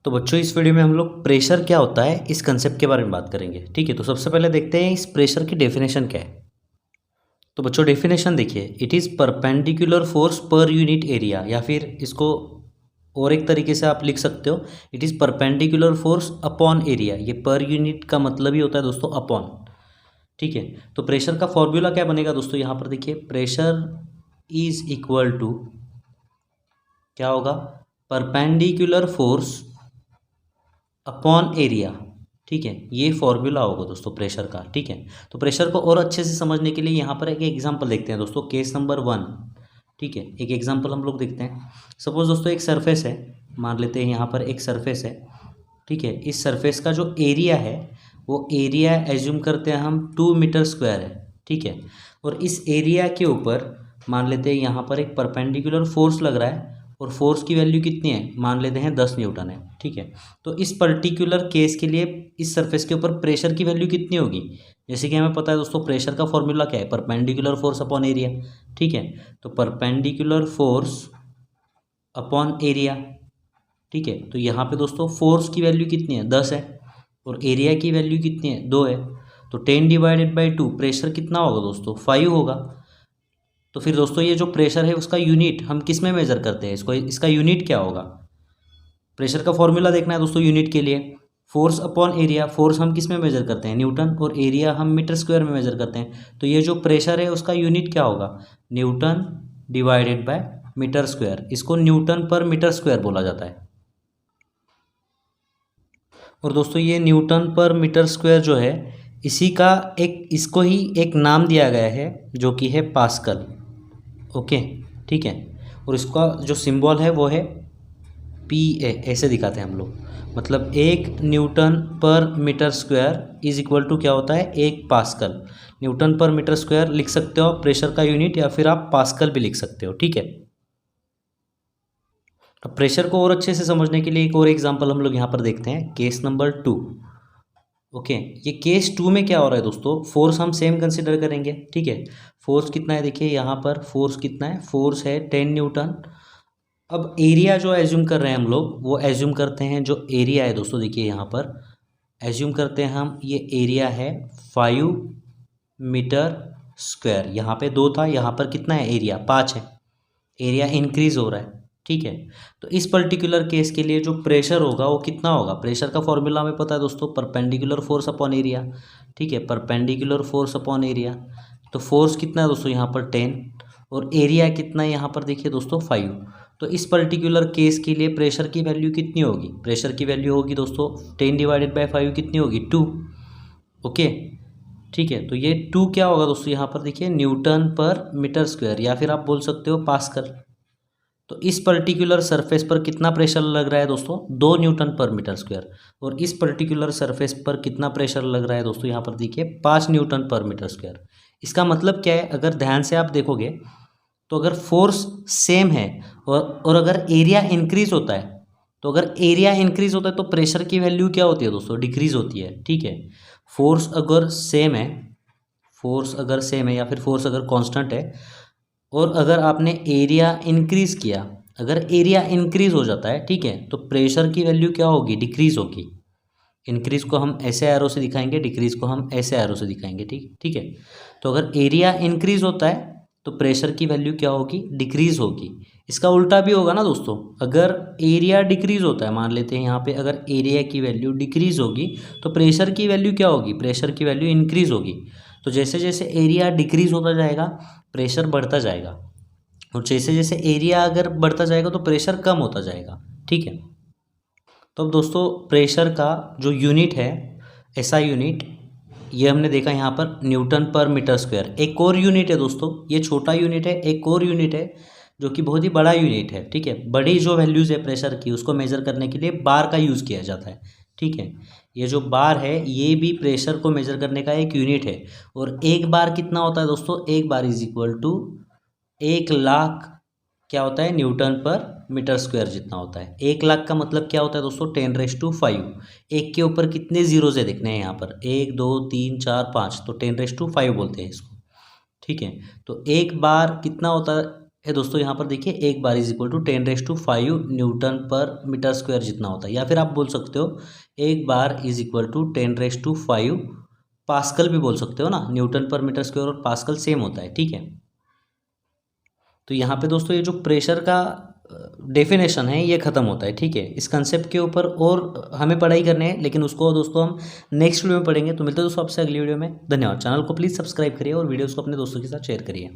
तो बच्चों इस वीडियो में हम लोग प्रेशर क्या होता है इस कंसेप्ट के बारे में बात करेंगे। ठीक है, तो सबसे पहले देखते हैं इस प्रेशर की डेफिनेशन क्या है। तो बच्चों डेफिनेशन देखिए, it is perpendicular force per unit area, या फिर इसको और एक तरीके से आप लिख सकते हो, it is perpendicular force upon area. ये पर यूनिट का मतलब ही होता है दोस्तों अपॉन। ठीक है, तो प्रेशर का फॉर्मूला क्या बनेगा दोस्तों, यहाँ पर देखिए प्रेशर इज इक्वल टू क्या होगा, परपेंडिकुलर फोर्स अपॉन एरिया। ठीक है, ये फॉर्मूला होगा दोस्तों प्रेशर का। ठीक है, तो प्रेशर को और अच्छे से समझने के लिए यहाँ पर एक एग्जांपल देखते हैं दोस्तों, केस नंबर 1। ठीक है, एक एग्जांपल हम लोग देखते हैं। सपोज दोस्तों एक सरफेस है, मान लेते हैं यहाँ पर एक सरफेस है। ठीक है, इस सरफेस का जो एरिया है वो एरिया एज्यूम करते हैं हम 2 मीटर स्क्वायर है। ठीक है, और इस एरिया के ऊपर मान लेते हैं यहाँ पर एक परपेंडिकुलर फोर्स लग रहा है, और फोर्स की वैल्यू कितनी है, मान लेते हैं 10 न्यूटन है। ठीक है, तो इस पर्टिकुलर केस के लिए इस सरफेस के ऊपर प्रेशर की वैल्यू कितनी होगी, जैसे कि हमें पता है दोस्तों प्रेशर का फॉर्मूला क्या है, परपेंडिकुलर फोर्स अपॉन एरिया। ठीक है, तो परपेंडिकुलर फोर्स अपॉन एरिया। ठीक है, तो यहाँ पे दोस्तों फोर्स की वैल्यू कितनी है, 10 है, और एरिया की वैल्यू कितनी है, 2 है। तो 10 डिवाइडेड बाई 2, प्रेशर कितना होगा दोस्तों, 5 होगा। तो फिर दोस्तों ये जो प्रेशर है उसका यूनिट हम किस में मेजर करते हैं, इसका यूनिट क्या होगा। प्रेशर का फॉर्मूला देखना है दोस्तों यूनिट के लिए, फोर्स अपॉन एरिया। फोर्स हम किस में मेजर करते हैं, न्यूटन, और एरिया हम मीटर स्क्वायर में मेजर करते हैं। तो ये जो प्रेशर है उसका यूनिट क्या होगा, newton divided by metre square. इसको न्यूटन पर मीटर स्क्वायर बोला जाता है। और दोस्तों ये न्यूटन पर मीटर स्क्वायर जो है, इसी का इसको ही एक नाम दिया गया है जो कि है पास्कल। ओके, ठीक है, और इसका जो सिंबल है वो है PA, ऐसे दिखाते हैं हम लोग। मतलब 1 न्यूटन पर metre square is equal to क्या होता है, 1 पास्कल। न्यूटन पर मीटर स्क्वायर लिख सकते हो प्रेशर का यूनिट, या फिर आप पास्कल भी लिख सकते हो। ठीक है, अब प्रेशर को और अच्छे से समझने के लिए एक और एग्जांपल हम लोग यहाँ पर देखते हैं, केस नंबर 2। ओके, ये केस 2 में क्या हो रहा है दोस्तों, फोर्स हम सेम कंसिडर करेंगे। ठीक है, फोर्स कितना है, देखिए यहाँ पर फोर्स कितना है, फोर्स है 10 न्यूटन। अब एरिया जो एज्यूम कर रहे हैं हम लोग, वो एज्यूम करते हैं, जो एरिया है दोस्तों देखिए यहाँ पर एज्यूम करते हैं हम, ये एरिया है 5 मीटर स्क्वायर। यहाँ पे 2 था, यहाँ पर कितना है, एरिया 5 है। एरिया इंक्रीज हो रहा है। ठीक है, तो इस पर्टिकुलर केस के लिए जो प्रेशर होगा वो कितना होगा, प्रेशर का फॉर्मूला हमें पता है दोस्तों, परपेंडिकुलर फोर्स अपॉन एरिया। ठीक है, परपेंडिकुलर फोर्स अपॉन एरिया। तो फोर्स कितना है दोस्तों यहाँ पर 10, और एरिया कितना है यहाँ पर देखिए दोस्तों 5। तो इस पर्टिकुलर केस के लिए प्रेशर की वैल्यू कितनी होगी, प्रेशर की वैल्यू होगी दोस्तों 10 डिवाइडेड बाई 5 कितनी होगी, 2। ओके, ठीक है, तो ये 2 क्या होगा दोस्तों, यहाँ पर देखिए न्यूटन पर मीटर स्क्वायर, या फिर आप बोल सकते हो पास्कल। तो इस पर्टिकुलर सरफेस पर कितना प्रेशर लग रहा है दोस्तों, 2 न्यूटन पर मीटर स्क्वायर। और इस पर्टिकुलर सरफेस पर कितना प्रेशर लग रहा है दोस्तों, यहाँ पर देखिए 5 न्यूटन पर मीटर स्क्वायर। इसका मतलब क्या है, अगर ध्यान से आप देखोगे तो अगर फोर्स सेम है और अगर एरिया इंक्रीज होता है, तो अगर एरिया इंक्रीज होता है तो प्रेशर की वैल्यू क्या होती है दोस्तों, डिक्रीज होती है। ठीक है, फोर्स अगर सेम है, या फिर फोर्स अगर कांस्टेंट है, और अगर आपने एरिया इंक्रीज किया, अगर एरिया इंक्रीज हो जाता है, ठीक है, तो प्रेशर की वैल्यू क्या होगी, डिक्रीज होगी। इंक्रीज को हम ऐसे एरो से दिखाएंगे, डिक्रीज को हम ऐसे एरो से दिखाएंगे। ठीक ठीक है, तो अगर एरिया इंक्रीज होता है तो प्रेशर की वैल्यू क्या होगी, डिक्रीज होगी। इसका उल्टा भी होगा ना दोस्तों, अगर एरिया डिक्रीज होता है, मान लेते हैं यहाँ पे अगर एरिया की वैल्यू डिक्रीज होगी तो प्रेशर की वैल्यू क्या होगी, प्रेशर की वैल्यू इंक्रीज होगी। तो जैसे जैसे एरिया डिक्रीज होता जाएगा प्रेशर बढ़ता जाएगा, और जैसे जैसे एरिया अगर बढ़ता जाएगा तो प्रेशर कम होता जाएगा। ठीक है, तो अब दोस्तों प्रेशर का जो यूनिट है, SI यूनिट, ये हमने देखा यहाँ पर न्यूटन पर मीटर स्क्वायर। एक और यूनिट है दोस्तों, ये छोटा यूनिट है, एक और यूनिट है जो कि बहुत ही बड़ा यूनिट है। ठीक है, बड़ी जो वैल्यूज़ है प्रेशर की उसको मेज़र करने के लिए बार का यूज़ किया जाता है। ठीक है, ये जो बार है ये भी प्रेशर को मेज़र करने का एक यूनिट है। और एक बार कितना होता है दोस्तों, एक बार इज इक्वल टू 1,00,000 क्या होता है, न्यूटन पर मीटर स्क्वायर जितना होता है। 1,00,000 का मतलब क्या होता है दोस्तों, 10⁵। एक के ऊपर कितने जीरोज है देखने हैं यहाँ पर, 1 2 3 4 5, तो 10⁵ बोलते हैं इसको। ठीक है, तो एक बार कितना होता है, ये दोस्तों यहाँ पर देखिए 1 bar is equal to 10⁵ newton पर मीटर स्क्वायर जितना होता है, या फिर आप बोल सकते हो 1 bar is equal to 10⁵ pascal भी बोल सकते हो ना। न्यूटन पर मीटर स्क्वायर और पास्कल सेम होता है, ठीक है। तो यहाँ पे दोस्तों ये जो प्रेशर का डेफिनेशन है ये ख़त्म होता है, ठीक है। इस कंसेप्ट के ऊपर और हमें पढ़ाई करनी है, लेकिन उसको दोस्तों हम नेक्स्ट वीडियो में पढ़ेंगे। तो मिलते हैं दोस्तों आपसे अगली वीडियो में। धन्यवाद। चैनल को प्लीज़ सब्सक्राइब करिए और वीडियोज़ को अपने दोस्तों के साथ शेयर करिए।